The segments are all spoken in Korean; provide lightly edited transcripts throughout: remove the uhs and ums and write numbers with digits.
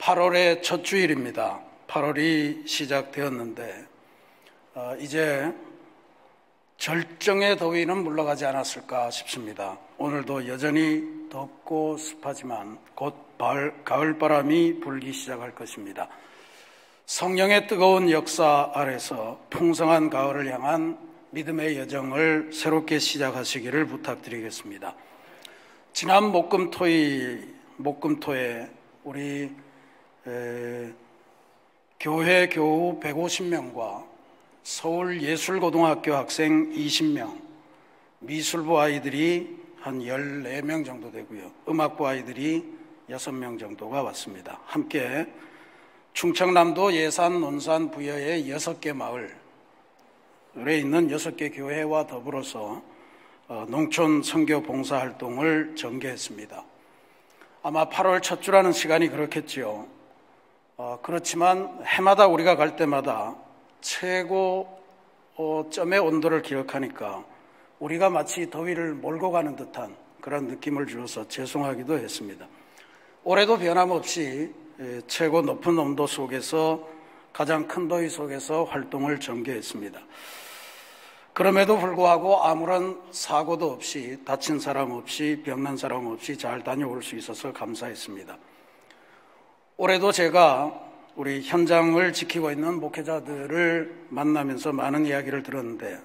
8월의 첫 주일입니다. 8월이 시작되었는데 이제 절정의 더위는 물러가지 않았을까 싶습니다. 오늘도 여전히 덥고 습하지만 곧 가을바람이 불기 시작할 것입니다. 성령의 뜨거운 역사 아래서 풍성한 가을을 향한 믿음의 여정을 새롭게 시작하시기를 부탁드리겠습니다. 지난 목금토에 우리 교회 교우 150명과 서울예술고등학교 학생 20명, 미술부 아이들이 한 14명 정도 되고요. 음악부 아이들이 6명 정도가 왔습니다. 함께 충청남도 예산, 논산, 부여의 6개 마을에 있는 6개 교회와 더불어서 농촌 선교 봉사 활동을 전개했습니다. 아마 8월 첫 주라는 시간이 그렇겠지요. 그렇지만 해마다 우리가 갈 때마다 최고점의 온도를 기록하니까 우리가 마치 더위를 몰고 가는 듯한 그런 느낌을 주어서 죄송하기도 했습니다. 올해도 변함없이 최고 높은 온도 속에서 가장 큰 더위 속에서 활동을 전개했습니다. 그럼에도 불구하고 아무런 사고도 없이 다친 사람 없이 병난 사람 없이 잘 다녀올 수 있어서 감사했습니다. 올해도 제가 우리 현장을 지키고 있는 목회자들을 만나면서 많은 이야기를 들었는데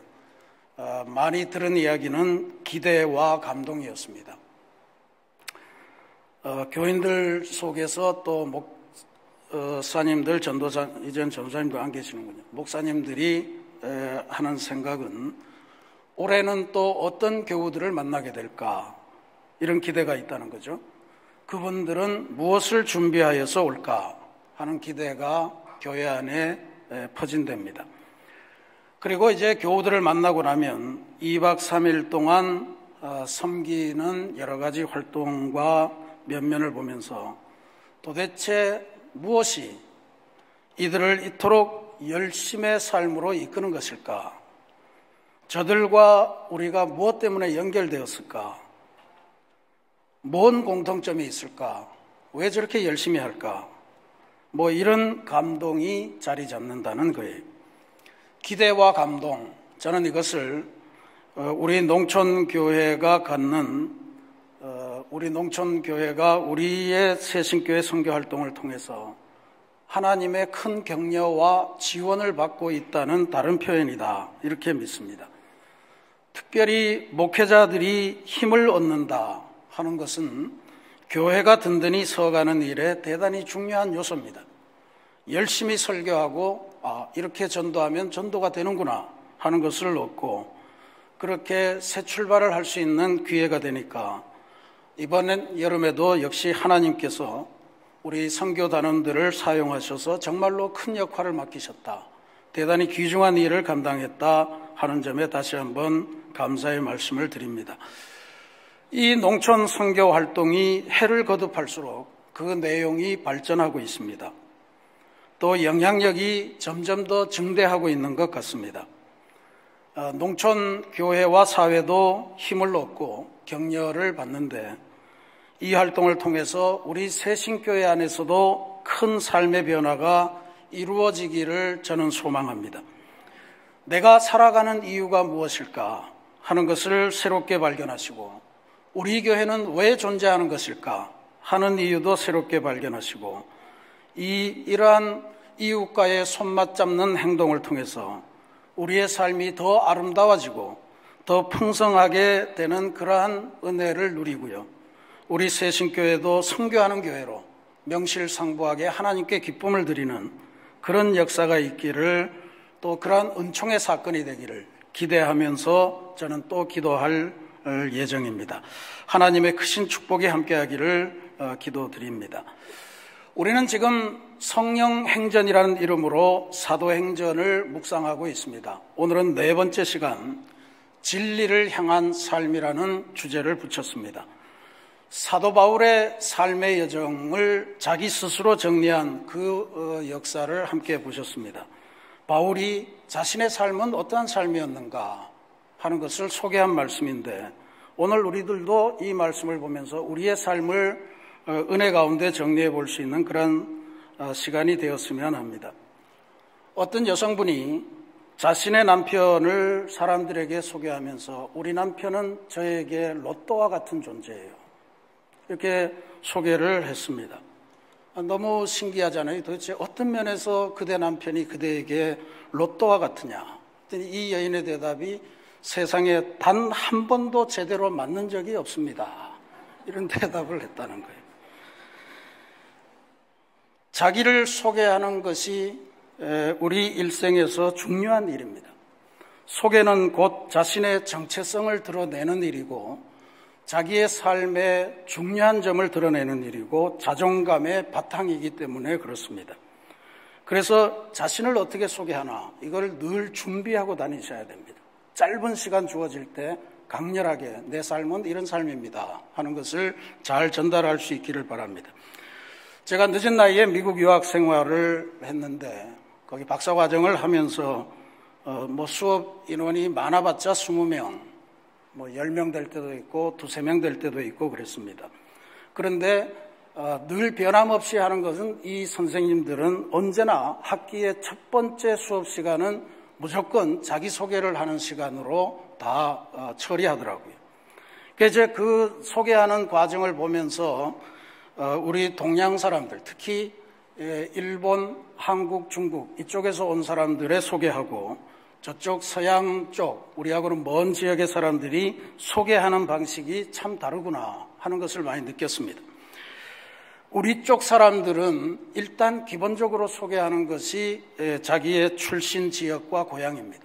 많이 들은 이야기는 기대와 감동이었습니다. 교인들 속에서 또 목사님들, 전도사, 이젠 전도사님도 안 계시는군요. 목사님들이 하는 생각은 올해는 또 어떤 교우들을 만나게 될까 이런 기대가 있다는 거죠. 그분들은 무엇을 준비하여서 올까 하는 기대가 교회 안에 퍼진답니다. 그리고 이제 교우들을 만나고 나면 2박 3일 동안 섬기는 여러 가지 활동과 면면을 보면서 도대체 무엇이 이들을 이토록 열심의 삶으로 이끄는 것일까? 저들과 우리가 무엇 때문에 연결되었을까? 뭔 공통점이 있을까? 왜 저렇게 열심히 할까? 이런 감동이 자리 잡는다는 거예요. 기대와 감동, 저는 이것을 우리 농촌교회가 갖는 우리 농촌교회가 우리의 새신교회 선교활동을 통해서 하나님의 큰 격려와 지원을 받고 있다는 다른 표현이다 이렇게 믿습니다. 특별히 목회자들이 힘을 얻는다 하는 것은 교회가 든든히 서가는 일에 대단히 중요한 요소입니다. 열심히 설교하고 이렇게 전도하면 전도가 되는구나 하는 것을 얻고 그렇게 새 출발을 할 수 있는 기회가 되니까 이번엔 여름에도 역시 하나님께서 우리 선교단원들을 사용하셔서 정말로 큰 역할을 맡기셨다. 대단히 귀중한 일을 감당했다 하는 점에 다시 한번 감사의 말씀을 드립니다. 이 농촌 선교 활동이 해를 거듭할수록 그 내용이 발전하고 있습니다. 또 영향력이 점점 더 증대하고 있는 것 같습니다. 농촌 교회와 사회도 힘을 얻고 격려를 받는데 이 활동을 통해서 우리 새신교회 안에서도 큰 삶의 변화가 이루어지기를 저는 소망합니다. 내가 살아가는 이유가 무엇일까 하는 것을 새롭게 발견하시고 우리 교회는 왜 존재하는 것일까 하는 이유도 새롭게 발견하시고 이러한 이웃과의 손맛 잡는 행동을 통해서 우리의 삶이 더 아름다워지고 더 풍성하게 되는 그러한 은혜를 누리고요. 우리 새신교회도 선교하는 교회로 명실상부하게 하나님께 기쁨을 드리는 그런 역사가 있기를 또 그러한 은총의 사건이 되기를 기대하면서 저는 또 기도할 예정입니다. 하나님의 크신 축복이 함께하기를 기도드립니다. 우리는 지금 성령행전이라는 이름으로 사도행전을 묵상하고 있습니다. 오늘은 4번째 시간 진리를 향한 삶이라는 주제를 붙였습니다. 사도 바울의 삶의 여정을 자기 스스로 정리한 그 역사를 함께 보셨습니다. 바울이 자신의 삶은 어떠한 삶이었는가 하는 것을 소개한 말씀인데 오늘 우리들도 이 말씀을 보면서 우리의 삶을 은혜 가운데 정리해 볼 수 있는 그런 시간이 되었으면 합니다. 어떤 여성분이 자신의 남편을 사람들에게 소개하면서 우리 남편은 저에게 로또와 같은 존재예요. 이렇게 소개를 했습니다. 너무 신기하잖아요. 도대체 어떤 면에서 그대 남편이 그대에게 로또와 같으냐? 이 여인의 대답이 세상에 단 한 번도 제대로 맞는 적이 없습니다. 이런 대답을 했다는 거예요. 자기를 소개하는 것이 우리 일생에서 중요한 일입니다. 소개는 곧 자신의 정체성을 드러내는 일이고 자기의 삶의 중요한 점을 드러내는 일이고 자존감의 바탕이기 때문에 그렇습니다. 그래서 자신을 어떻게 소개하나 이걸 늘 준비하고 다니셔야 됩니다. 짧은 시간 주어질 때 강렬하게 내 삶은 이런 삶입니다 하는 것을 잘 전달할 수 있기를 바랍니다. 제가 늦은 나이에 미국 유학 생활을 했는데 거기 박사과정을 하면서 수업 인원이 많아봤자 20명, 10명 될 때도 있고 2-3명 될 때도 있고 그랬습니다. 그런데 늘 변함없이 하는 것은 이 선생님들은 언제나 학기의 첫 번째 수업 시간은 무조건 자기소개를 하는 시간으로 다 처리하더라고요. 그래서 그 소개하는 과정을 보면서 우리 동양 사람들, 특히 일본, 한국, 중국 이쪽에서 온 사람들의 소개하고 저쪽 서양 쪽, 우리하고는 먼 지역의 사람들이 소개하는 방식이 참 다르구나 하는 것을 많이 느꼈습니다. 우리 쪽 사람들은 일단 기본적으로 소개하는 것이 자기의 출신 지역과 고향입니다.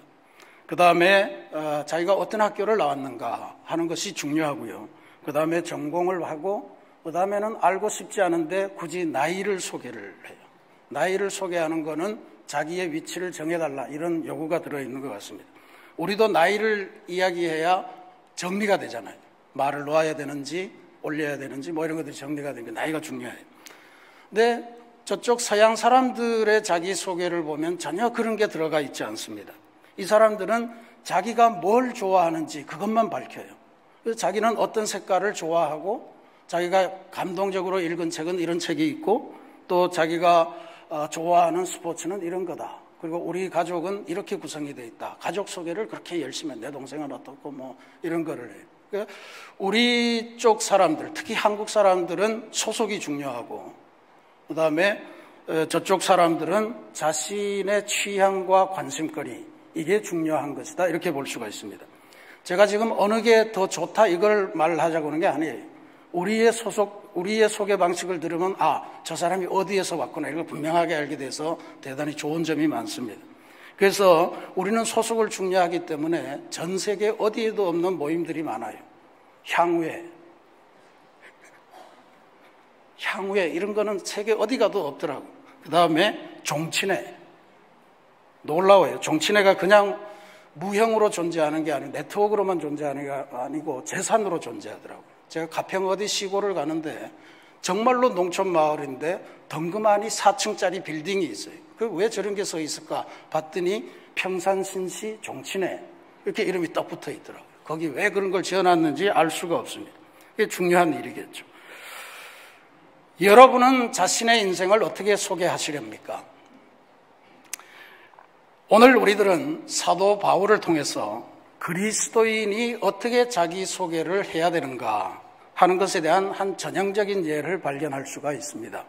그 다음에 자기가 어떤 학교를 나왔는가 하는 것이 중요하고요. 그 다음에 전공을 하고 그 다음에는 알고 싶지 않은데 굳이 나이를 소개를 해요. 나이를 소개하는 거는 자기의 위치를 정해달라 이런 요구가 들어있는 것 같습니다. 우리도 나이를 이야기해야 정리가 되잖아요. 말을 놓아야 되는지 올려야 되는지 이런 것들이 정리가 되니까 나이가 중요해요. 근데 저쪽 서양 사람들의 자기소개를 보면 전혀 그런 게 들어가 있지 않습니다. 이 사람들은 자기가 뭘 좋아하는지 그것만 밝혀요. 그래서 자기는 어떤 색깔을 좋아하고 자기가 감동적으로 읽은 책은 이런 책이 있고 또 자기가 좋아하는 스포츠는 이런 거다. 그리고 우리 가족은 이렇게 구성이 돼 있다. 가족 소개를 그렇게 열심히 해. 내 동생은 어떻고 이런 거를 해요. 그러니까 우리 쪽 사람들, 특히 한국 사람들은 소속이 중요하고 그 다음에 저쪽 사람들은 자신의 취향과 관심거리 이게 중요한 것이다. 이렇게 볼 수가 있습니다. 제가 지금 어느 게 더 좋다 이걸 말하자고 하는 게 아니에요. 우리의 소개 방식을 들으면 저 사람이 어디에서 왔구나 이걸 분명하게 알게 돼서 대단히 좋은 점이 많습니다. 그래서 우리는 소속을 중요하기 때문에 전 세계 어디에도 없는 모임들이 많아요. 향후회 이런 거는 세계 어디 가도 없더라고요. 그 다음에 종친회. 놀라워요. 종친회가 그냥 무형으로 존재하는 게 아니고 네트워크로만 존재하는 게 아니고 재산으로 존재하더라고요. 제가 가평 어디 시골을 가는데 정말로 농촌 마을인데 덩그마니 4층짜리 빌딩이 있어요. 왜 저런 게 서 있을까 봤더니 평산신시 종친회 이렇게 이름이 딱 붙어 있더라고요. 거기 왜 그런 걸 지어놨는지 알 수가 없습니다. 이게 중요한 일이겠죠. 여러분은 자신의 인생을 어떻게 소개하시렵니까? 오늘 우리들은 사도 바울을 통해서 그리스도인이 어떻게 자기소개를 해야 되는가 하는 것에 대한 한 전형적인 예를 발견할 수가 있습니다.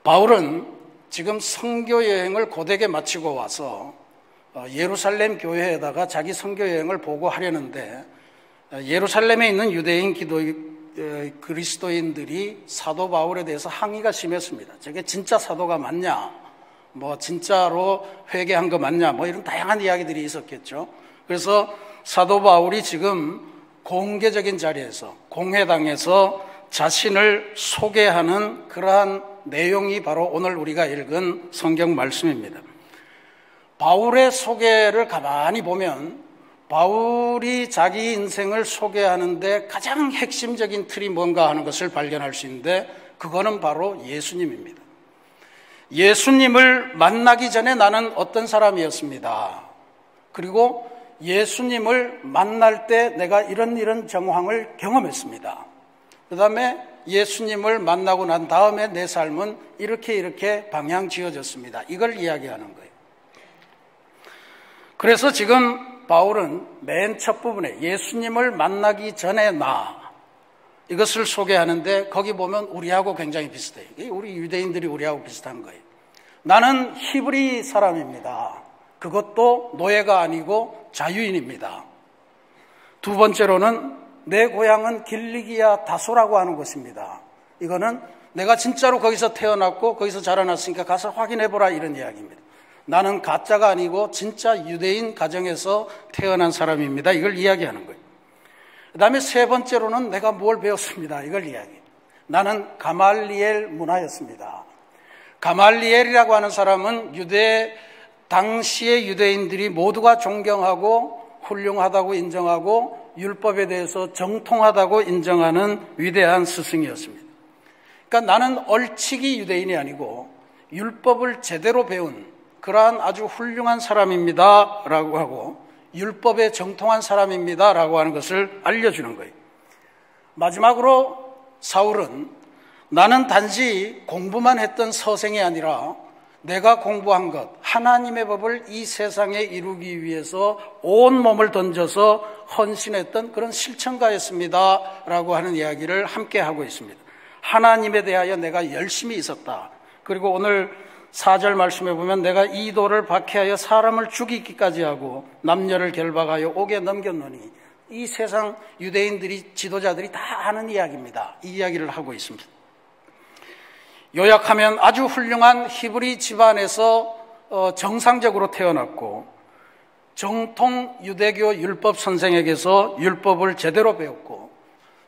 바울은 지금 선교 여행을 고되게 마치고 와서 예루살렘 교회에다가 자기 선교 여행을 보고하려는데 예루살렘에 있는 유대인 그리스도인들이 사도 바울에 대해서 항의가 심했습니다. 저게 진짜 사도가 맞냐? 진짜로 회개한 거 맞냐? 이런 다양한 이야기들이 있었겠죠. 그래서 사도 바울이 지금 공개적인 자리에서 공회당에서 자신을 소개하는 그러한 내용이 바로 오늘 우리가 읽은 성경 말씀입니다. 바울의 소개를 가만히 보면 바울이 자기 인생을 소개하는데 가장 핵심적인 틀이 뭔가 하는 것을 발견할 수 있는데 그거는 바로 예수님입니다. 예수님을 만나기 전에 나는 어떤 사람이었습니다. 그리고 예수님을 만날 때 내가 이런 정황을 경험했습니다. 그 다음에 예수님을 만나고 난 다음에 내 삶은 이렇게 방향 지어졌습니다. 이걸 이야기하는 거예요. 그래서 지금 바울은 맨 첫 부분에 예수님을 만나기 전에 나, 이것을 소개하는데 거기 보면 우리하고 굉장히 비슷해요. 우리 유대인들이 우리하고 비슷한 거예요. 나는 히브리 사람입니다. 그것도 노예가 아니고 자유인입니다. 두 번째로는 내 고향은 길리기아 다소라고 하는 곳입니다. 이거는 내가 진짜로 거기서 태어났고 거기서 자라났으니까 가서 확인해보라, 이런 이야기입니다. 나는 가짜가 아니고 진짜 유대인 가정에서 태어난 사람입니다. 이걸 이야기하는 거예요. 그 다음에 세 번째로는 내가 뭘 배웠습니다. 이걸 이야기해요. 나는 가말리엘 문화였습니다. 가말리엘이라고 하는 사람은 당시의 유대인들이 모두가 존경하고 훌륭하다고 인정하고 율법에 대해서 정통하다고 인정하는 위대한 스승이었습니다. 그러니까 나는 얼치기 유대인이 아니고 율법을 제대로 배운 그러한 아주 훌륭한 사람입니다 라고 하고 율법에 정통한 사람입니다 라고 하는 것을 알려주는 거예요. 마지막으로 사울은 나는 단지 공부만 했던 서생이 아니라 내가 공부한 것, 하나님의 법을 이 세상에 이루기 위해서 온 몸을 던져서 헌신했던 그런 실천가였습니다 라고 하는 이야기를 함께 하고 있습니다. 하나님에 대하여 내가 열심히 있었다. 그리고 오늘 4절 말씀에 보면 내가 이 돌을 박해하여 사람을 죽이기까지 하고 남녀를 결박하여 옥에 넘겼노니, 이 세상 유대인들이 지도자들이 다 아는 이야기입니다. 이 이야기를 하고 있습니다. 요약하면 아주 훌륭한 히브리 집안에서 정상적으로 태어났고 정통 유대교 율법 선생에게서 율법을 제대로 배웠고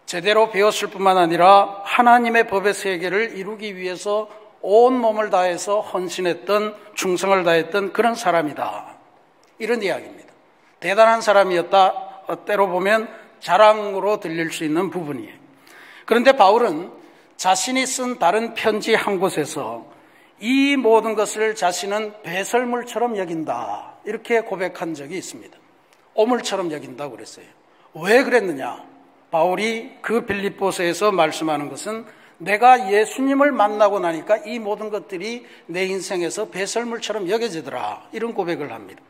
제대로 배웠을 뿐만 아니라 하나님의 법의 세계를 이루기 위해서 온 몸을 다해서 헌신했던, 충성을 다했던 그런 사람이다, 이런 이야기입니다. 대단한 사람이었다, 때로 보면 자랑으로 들릴 수 있는 부분이에요. 그런데 바울은 자신이 쓴 다른 편지 한 곳에서 이 모든 것을 자신은 배설물처럼 여긴다, 이렇게 고백한 적이 있습니다. 오물처럼 여긴다고 그랬어요. 왜 그랬느냐? 바울이 그 빌립보서에서 말씀하는 것은 내가 예수님을 만나고 나니까 이 모든 것들이 내 인생에서 배설물처럼 여겨지더라, 이런 고백을 합니다.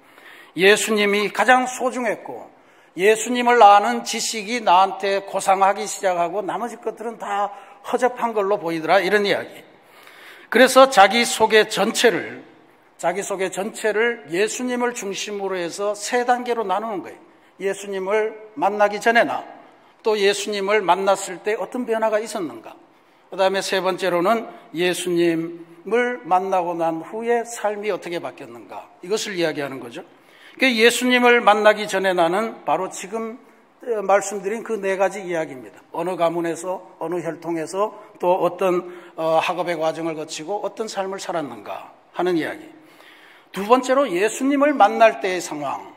예수님이 가장 소중했고 예수님을 아는 지식이 나한테 고상하기 시작하고 나머지 것들은 다 허접한 걸로 보이더라, 이런 이야기. 그래서 자기 소개 전체를 예수님을 중심으로 해서 세 단계로 나누는 거예요. 예수님을 만나기 전에 나, 또 예수님을 만났을 때 어떤 변화가 있었는가, 그 다음에 세 번째로는 예수님을 만나고 난 후에 삶이 어떻게 바뀌었는가, 이것을 이야기하는 거죠. 그러니까 예수님을 만나기 전에 나는 바로 지금 말씀드린 그 네 가지 이야기입니다. 어느 가문에서, 어느 혈통에서, 또 어떤 학업의 과정을 거치고 어떤 삶을 살았는가 하는 이야기. 두 번째로 예수님을 만날 때의 상황,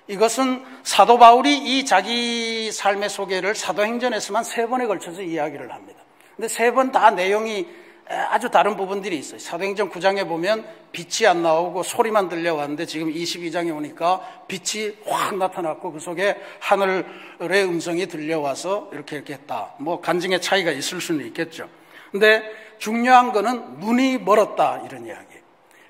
이것은 사도 바울이 이 자기 삶의 소개를 사도행전에서만 3번에 걸쳐서 이야기를 합니다. 근데 3번 다 내용이 아주 다른 부분들이 있어요. 사도행전 9장에 보면 빛이 안 나오고 소리만 들려왔는데 지금 22장에 오니까 빛이 확 나타났고 그 속에 하늘의 음성이 들려와서 이렇게 했다. 뭐 간증의 차이가 있을 수는 있겠죠. 근데 중요한 거는 눈이 멀었다, 이런 이야기예요.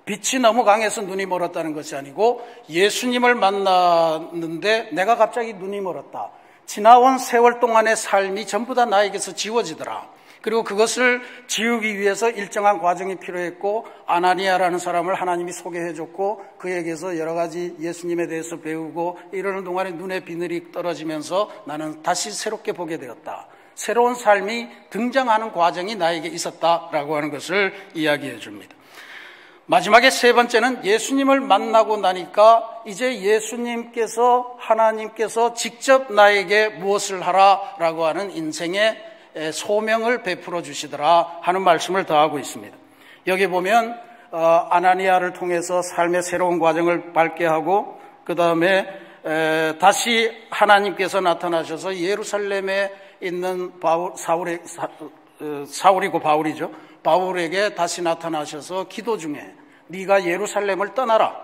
빛이 너무 강해서 눈이 멀었다는 것이 아니고 예수님을 만났는데 내가 갑자기 눈이 멀었다. 지나온 세월 동안의 삶이 전부 다 나에게서 지워지더라. 그리고 그것을 지우기 위해서 일정한 과정이 필요했고 아나니아라는 사람을 하나님이 소개해줬고 그에게서 여러 가지 예수님에 대해서 배우고 이러는 동안에 눈에 비늘이 떨어지면서 나는 다시 새롭게 보게 되었다. 새로운 삶이 등장하는 과정이 나에게 있었다라고 하는 것을 이야기해 줍니다. 마지막에 세 번째는 예수님을 만나고 나니까 이제 예수님께서, 하나님께서 직접 나에게 무엇을 하라라고 하는 인생의 소명을 베풀어 주시더라 하는 말씀을 더하고 있습니다. 여기 보면 아나니아를 통해서 삶의 새로운 과정을 밟게 하고 그 다음에 다시 하나님께서 나타나셔서 예루살렘에 있는 사울이고 바울이죠. 바울에게 다시 나타나셔서 기도 중에 네가 예루살렘을 떠나라.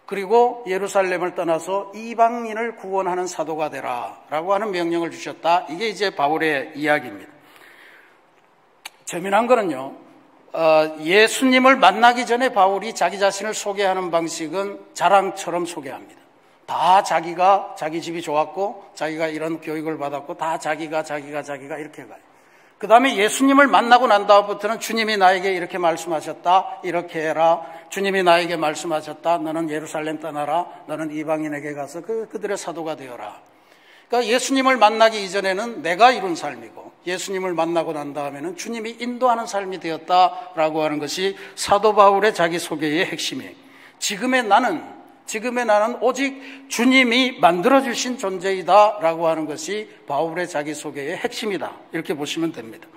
그리고 예루살렘을 떠나서 이방인을 구원하는 사도가 되라 라고 하는 명령을 주셨다. 이게 이제 바울의 이야기입니다. 재미난 거는요, 예수님을 만나기 전에 바울이 자기 자신을 소개하는 방식은 자랑처럼 소개합니다. 다 자기가 자기 집이 좋았고 자기가 이런 교육을 받았고 다 자기가 이렇게 가요. 그 다음에 예수님을 만나고 난 다음부터는 주님이 나에게 이렇게 말씀하셨다, 이렇게 해라. 주님이 나에게 말씀하셨다, 너는 예루살렘 떠나라, 너는 이방인에게 가서 그들의 사도가 되어라. 그러니까 예수님을 만나기 이전에는 내가 이룬 삶이고 예수님을 만나고 난 다음에는 주님이 인도하는 삶이 되었다라고 하는 것이 사도 바울의 자기소개의 핵심이에요. 지금의 나는 오직 주님이 만들어주신 존재이다라고 하는 것이 바울의 자기소개의 핵심이다, 이렇게 보시면 됩니다.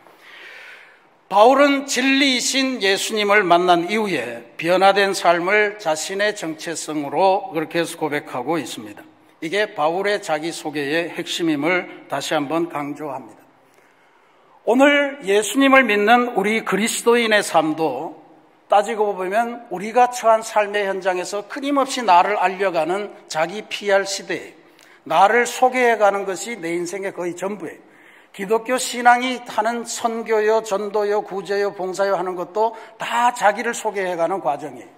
바울은 진리이신 예수님을 만난 이후에 변화된 삶을 자신의 정체성으로 그렇게 해서 고백하고 있습니다. 이게 바울의 자기소개의 핵심임을 다시 한번 강조합니다. 오늘 예수님을 믿는 우리 그리스도인의 삶도 따지고 보면 우리가 처한 삶의 현장에서 끊임없이 나를 알려가는 자기 PR 시대에 나를 소개해가는 것이 내 인생의 거의 전부예요. 기독교 신앙이 하는 선교요, 전도요, 구제요, 봉사요 하는 것도 다 자기를 소개해가는 과정이에요.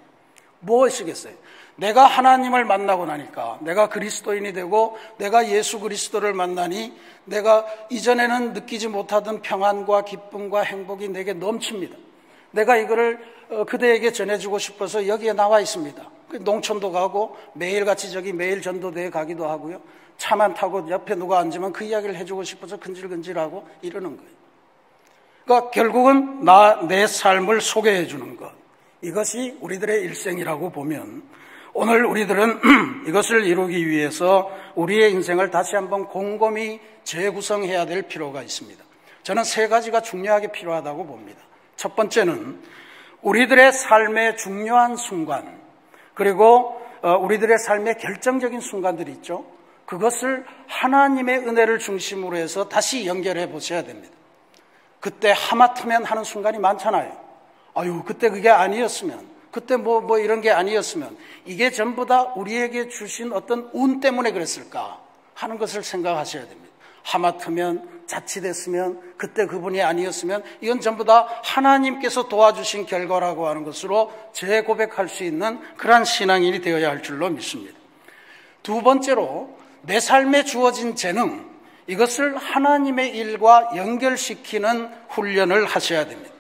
무엇이겠어요? 내가 하나님을 만나고 나니까, 내가 그리스도인이 되고 내가 예수 그리스도를 만나니 내가 이전에는 느끼지 못하던 평안과 기쁨과 행복이 내게 넘칩니다. 내가 이거를 그대에게 전해주고 싶어서 여기에 나와 있습니다. 농촌도 가고 매일같이 저기 매일 전도대에 가기도 하고요. 차만 타고 옆에 누가 앉으면 그 이야기를 해주고 싶어서 근질근질하고 이러는 거예요. 그러니까 결국은 내 삶을 소개해 주는 것, 이것이 우리들의 일생이라고 보면 오늘 우리들은 이것을 이루기 위해서 우리의 인생을 다시 한번 곰곰이 재구성해야 될 필요가 있습니다. 저는 세 가지가 중요하게 필요하다고 봅니다. 첫 번째는 우리들의 삶의 중요한 순간, 그리고 우리들의 삶의 결정적인 순간들이 있죠. 그것을 하나님의 은혜를 중심으로 해서 다시 연결해 보셔야 됩니다. 그때 하마터면 하는 순간이 많잖아요. 아유, 그때 그게 아니었으면, 그때 뭐 이런 게 아니었으면, 이게 전부 다 우리에게 주신 어떤 운 때문에 그랬을까 하는 것을 생각하셔야 됩니다. 하마터면, 자칫했으면, 그때 그분이 아니었으면, 이건 전부 다 하나님께서 도와주신 결과라고 하는 것으로 재고백할 수 있는 그러한 신앙인이 되어야 할 줄로 믿습니다. 두 번째로 내 삶에 주어진 재능, 이것을 하나님의 일과 연결시키는 훈련을 하셔야 됩니다.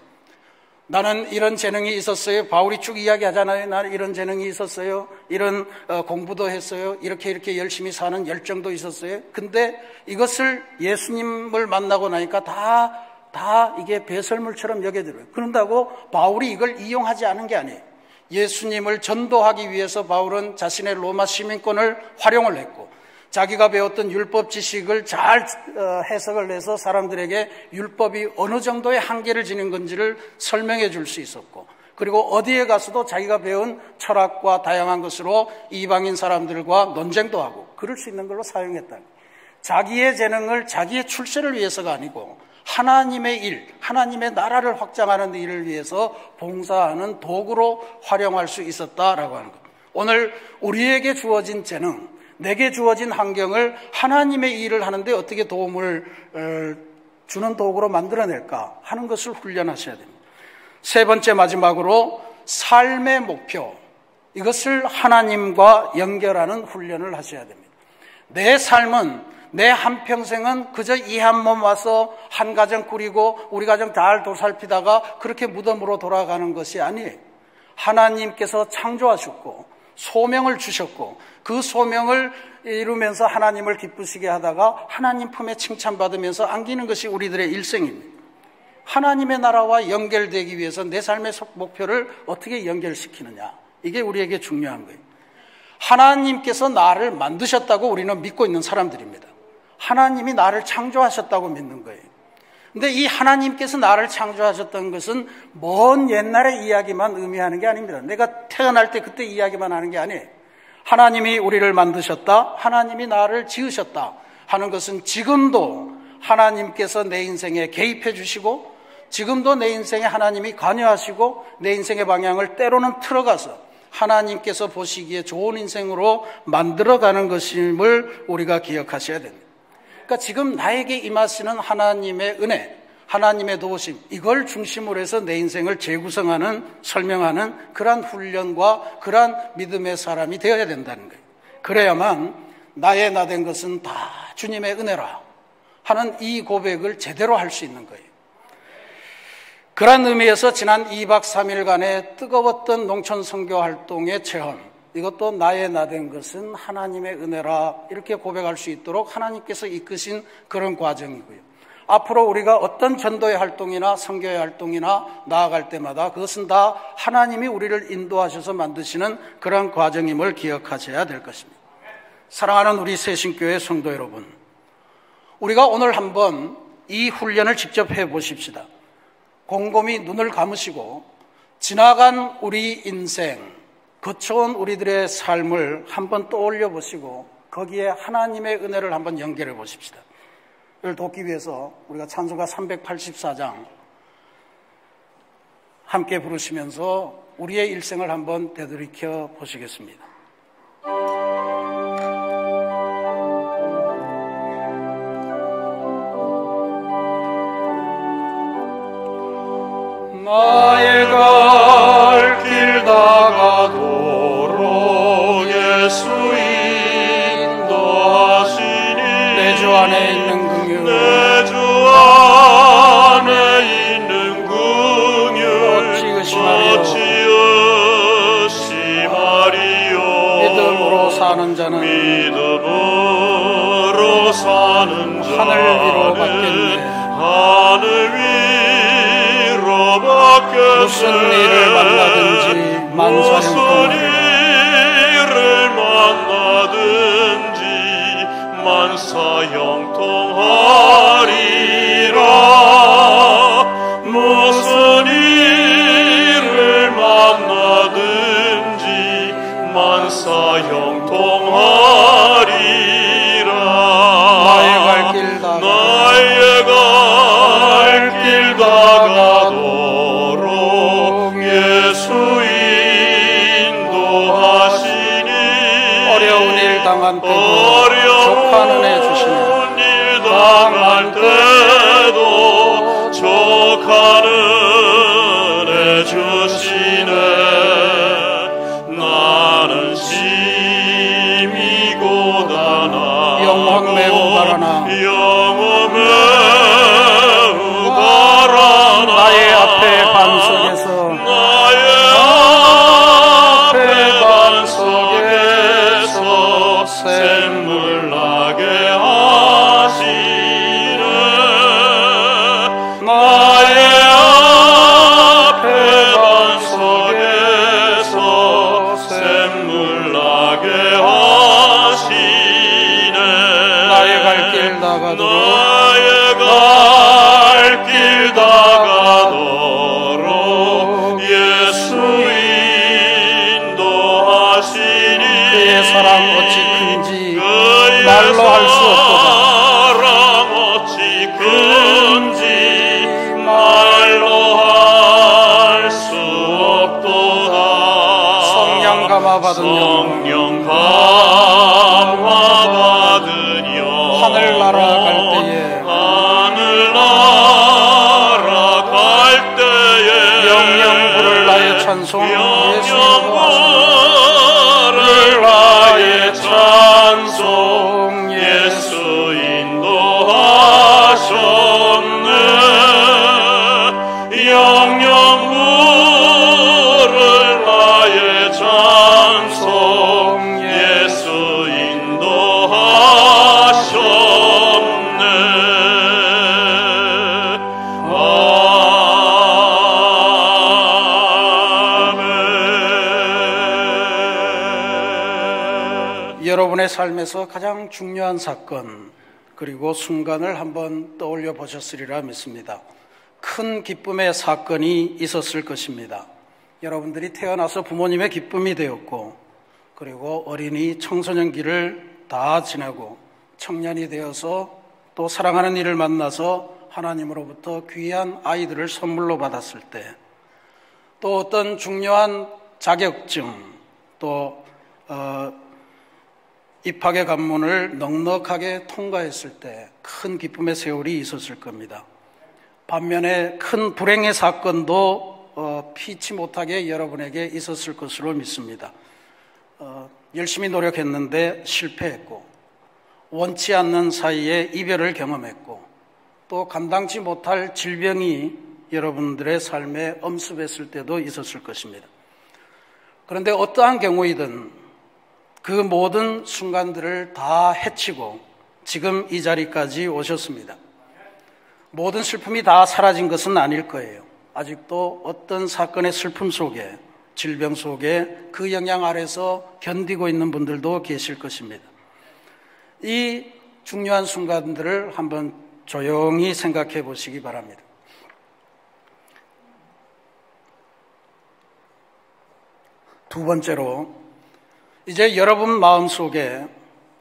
나는 이런 재능이 있었어요. 바울이 쭉 이야기하잖아요. 나는 이런 재능이 있었어요. 이런 공부도 했어요. 이렇게 열심히 사는 열정도 있었어요. 근데 이것을 예수님을 만나고 나니까 다 이게 배설물처럼 여겨들어요. 그런다고 바울이 이걸 이용하지 않은 게 아니에요. 예수님을 전도하기 위해서 바울은 자신의 로마 시민권을 활용을 했고, 자기가 배웠던 율법 지식을 잘 해석을 해서 사람들에게 율법이 어느 정도의 한계를 지닌 건지를 설명해 줄 수 있었고, 그리고 어디에 가서도 자기가 배운 철학과 다양한 것으로 이방인 사람들과 논쟁도 하고 그럴 수 있는 걸로 사용했다. 자기의 재능을 자기의 출세를 위해서가 아니고 하나님의 일, 하나님의 나라를 확장하는 일을 위해서 봉사하는 도구로 활용할 수 있었다라고 하는 것. 오늘 우리에게 주어진 재능, 내게 주어진 환경을 하나님의 일을 하는데 어떻게 도움을 주는 도구로 만들어낼까 하는 것을 훈련하셔야 됩니다. 세 번째, 마지막으로 삶의 목표, 이것을 하나님과 연결하는 훈련을 하셔야 됩니다. 내 삶은, 내 한평생은 그저 이 한 몸 와서 한 가정 꾸리고 우리 가정 잘 도살피다가 그렇게 무덤으로 돌아가는 것이 아니에요. 하나님께서 창조하셨고 소명을 주셨고 그 소명을 이루면서 하나님을 기쁘시게 하다가 하나님 품에 칭찬받으면서 안기는 것이 우리들의 일생입니다. 하나님의 나라와 연결되기 위해서 내 삶의 목표를 어떻게 연결시키느냐, 이게 우리에게 중요한 거예요. 하나님께서 나를 만드셨다고 우리는 믿고 있는 사람들입니다. 하나님이 나를 창조하셨다고 믿는 거예요. 근데 이 하나님께서 나를 창조하셨던 것은 먼 옛날의 이야기만 의미하는 게 아닙니다. 내가 태어날 때 그때 이야기만 하는 게 아니에요. 하나님이 우리를 만드셨다, 하나님이 나를 지으셨다 하는 것은 지금도 하나님께서 내 인생에 개입해 주시고, 지금도 내 인생에 하나님이 관여하시고 내 인생의 방향을 때로는 틀어가서 하나님께서 보시기에 좋은 인생으로 만들어가는 것임을 우리가 기억하셔야 됩니다. 그러니까 지금 나에게 임하시는 하나님의 은혜, 하나님의 도우심, 이걸 중심으로 해서 내 인생을 재구성하는, 설명하는 그러한 훈련과 그러한 믿음의 사람이 되어야 된다는 거예요. 그래야만 나의 나 된 것은 다 주님의 은혜라 하는 이 고백을 제대로 할 수 있는 거예요. 그런 의미에서 지난 2박 3일간의 뜨거웠던 농촌 선교 활동의 체험, 이것도 나의 나 된 것은 하나님의 은혜라 이렇게 고백할 수 있도록 하나님께서 이끄신 그런 과정이고요. 앞으로 우리가 어떤 전도의 활동이나 선교의 활동이나 나아갈 때마다 그것은 다 하나님이 우리를 인도하셔서 만드시는 그런 과정임을 기억하셔야 될 것입니다. 사랑하는 우리 새신교회 성도 여러분, 우리가 오늘 한번 이 훈련을 직접 해보십시다. 곰곰이 눈을 감으시고 지나간 우리 인생, 거쳐온 우리들의 삶을 한번 떠올려 보시고 거기에 하나님의 은혜를 한번 연결해 보십시다. 이걸 돕기 위해서 우리가 찬송가 384장 함께 부르시면서 우리의 일생을 한번 되돌이켜 보시겠습니다. 나의 갈 길 다가도록 예수 인도하시니 내 주 안에 있는 긍휼, 내 주 안에 있는 긍휼 어찌 의심하리요. 믿음으로 사는 자는 믿음으로 사는 자는 하늘 위로 받겠네. 하늘 위로 무슨 일을 만나든지 만사형통하리라. 무슨 일을 만나든지 만사형통하리라. 나의 갈 길 다가도록 예수 인도하시니 어려운 일 당한 때도 족한 은혜 주시네. 당할 때도 족한 은혜 주시네. 나는 심히 고단하고 영원 매우 바라나 나의 앞에 반석에서 샘물 나게 하시네. 나의 앞에 반석에서 샘물 나게 하시네. 나의 갈 길 다가도록 예수 인도하시니 그의 사랑 어찌 큰지 말로 할 수 없도다. 어찌 큰지 말로 할 수 없도다. 성령 감화 받은 하늘나라 갈 때에 영영 부를 나의 찬송 예수 인도하셨네. 영영 부를 나의 찬송 예수 인도하셨네. 아멘. 여러분의 삶에서 가장 중요한 사건 그리고 순간을 한번 떠올려 보셨으리라 믿습니다. 큰 기쁨의 사건이 있었을 것입니다. 여러분들이 태어나서 부모님의 기쁨이 되었고, 그리고 어린이 청소년기를 다 지내고 청년이 되어서 또 사랑하는 이를 만나서 하나님으로부터 귀한 아이들을 선물로 받았을 때, 또 어떤 중요한 자격증, 또 입학의 관문을 넉넉하게 통과했을 때 큰 기쁨의 세월이 있었을 겁니다. 반면에 큰 불행의 사건도 피치 못하게 여러분에게 있었을 것으로 믿습니다. 열심히 노력했는데 실패했고, 원치 않는 사이에 이별을 경험했고, 또 감당치 못할 질병이 여러분들의 삶에 엄습했을 때도 있었을 것입니다. 그런데 어떠한 경우이든 그 모든 순간들을 다 헤치고 지금 이 자리까지 오셨습니다. 모든 슬픔이 다 사라진 것은 아닐 거예요. 아직도 어떤 사건의 슬픔 속에, 질병 속에 그 영향 아래서 견디고 있는 분들도 계실 것입니다. 이 중요한 순간들을 한번 조용히 생각해 보시기 바랍니다. 두 번째로, 이제 여러분 마음속에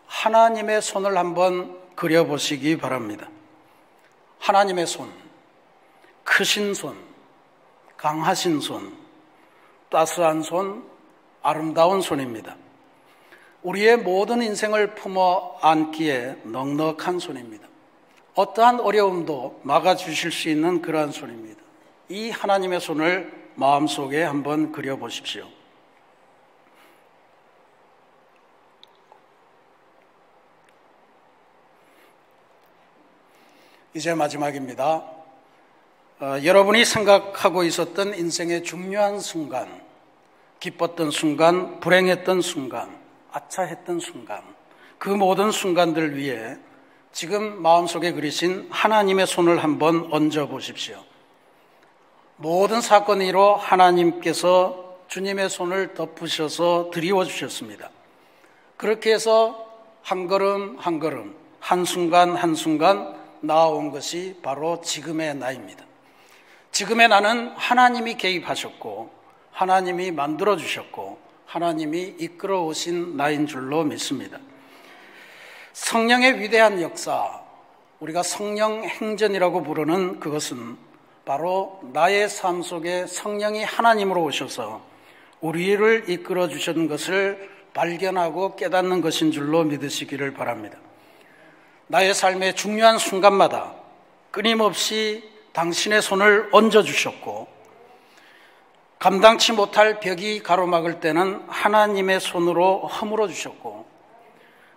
하나님의 손을 한번 그려보시기 바랍니다. 하나님의 손, 크신 손, 강하신 손, 따스한 손, 아름다운 손입니다. 우리의 모든 인생을 품어 안기에 넉넉한 손입니다. 어떠한 어려움도 막아주실 수 있는 그러한 손입니다. 이 하나님의 손을 마음속에 한번 그려보십시오. 이제 마지막입니다. 여러분이 생각하고 있었던 인생의 중요한 순간, 기뻤던 순간, 불행했던 순간, 아차했던 순간, 그 모든 순간들 위에 지금 마음속에 그리신 하나님의 손을 한번 얹어 보십시오. 모든 사건 위로 하나님께서 주님의 손을 덮으셔서 드리워 주셨습니다. 그렇게 해서 한 걸음 한 걸음, 한순간 한순간 나아온 것이 바로 지금의 나입니다. 지금의 나는 하나님이 개입하셨고, 하나님이 만들어주셨고, 하나님이 이끌어 오신 나인 줄로 믿습니다. 성령의 위대한 역사, 우리가 성령 행전이라고 부르는 그것은 바로 나의 삶 속에 성령이 하나님으로 오셔서 우리를 이끌어 주신 것을 발견하고 깨닫는 것인 줄로 믿으시기를 바랍니다. 나의 삶의 중요한 순간마다 끊임없이 당신의 손을 얹어주셨고, 감당치 못할 벽이 가로막을 때는 하나님의 손으로 허물어 주셨고,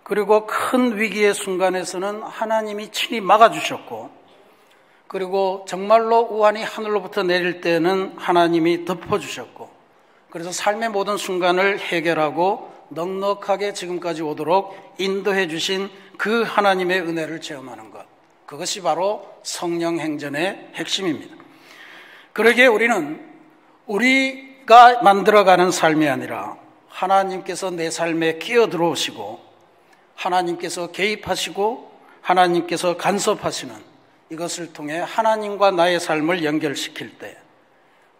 그리고 큰 위기의 순간에서는 하나님이 친히 막아주셨고, 그리고 정말로 우환이 하늘로부터 내릴 때는 하나님이 덮어주셨고, 그래서 삶의 모든 순간을 해결하고 넉넉하게 지금까지 오도록 인도해 주신 그 하나님의 은혜를 체험하는 것, 그것이 바로 성령 행전의 핵심입니다. 그러기에 우리는 우리가 만들어가는 삶이 아니라 하나님께서 내 삶에 끼어들어오시고, 하나님께서 개입하시고, 하나님께서 간섭하시는 이것을 통해 하나님과 나의 삶을 연결시킬 때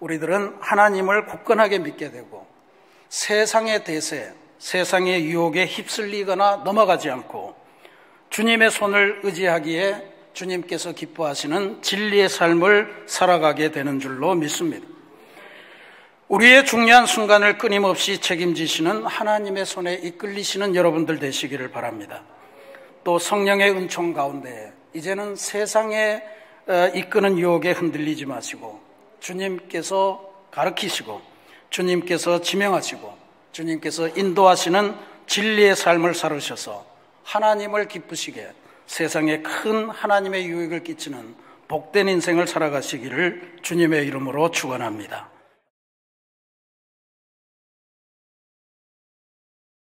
우리들은 하나님을 굳건하게 믿게 되고, 세상의 대세, 세상의 유혹에 휩쓸리거나 넘어가지 않고 주님의 손을 의지하기에 주님께서 기뻐하시는 진리의 삶을 살아가게 되는 줄로 믿습니다. 우리의 중요한 순간을 끊임없이 책임지시는 하나님의 손에 이끌리시는 여러분들 되시기를 바랍니다. 또 성령의 은총 가운데 이제는 세상에 이끄는 유혹에 흔들리지 마시고, 주님께서 가르치시고, 주님께서 지명하시고, 주님께서 인도하시는 진리의 삶을 살으셔서 하나님을 기쁘시게 세상에 큰 하나님의 유익을 끼치는 복된 인생을 살아가시기를 주님의 이름으로 축원합니다.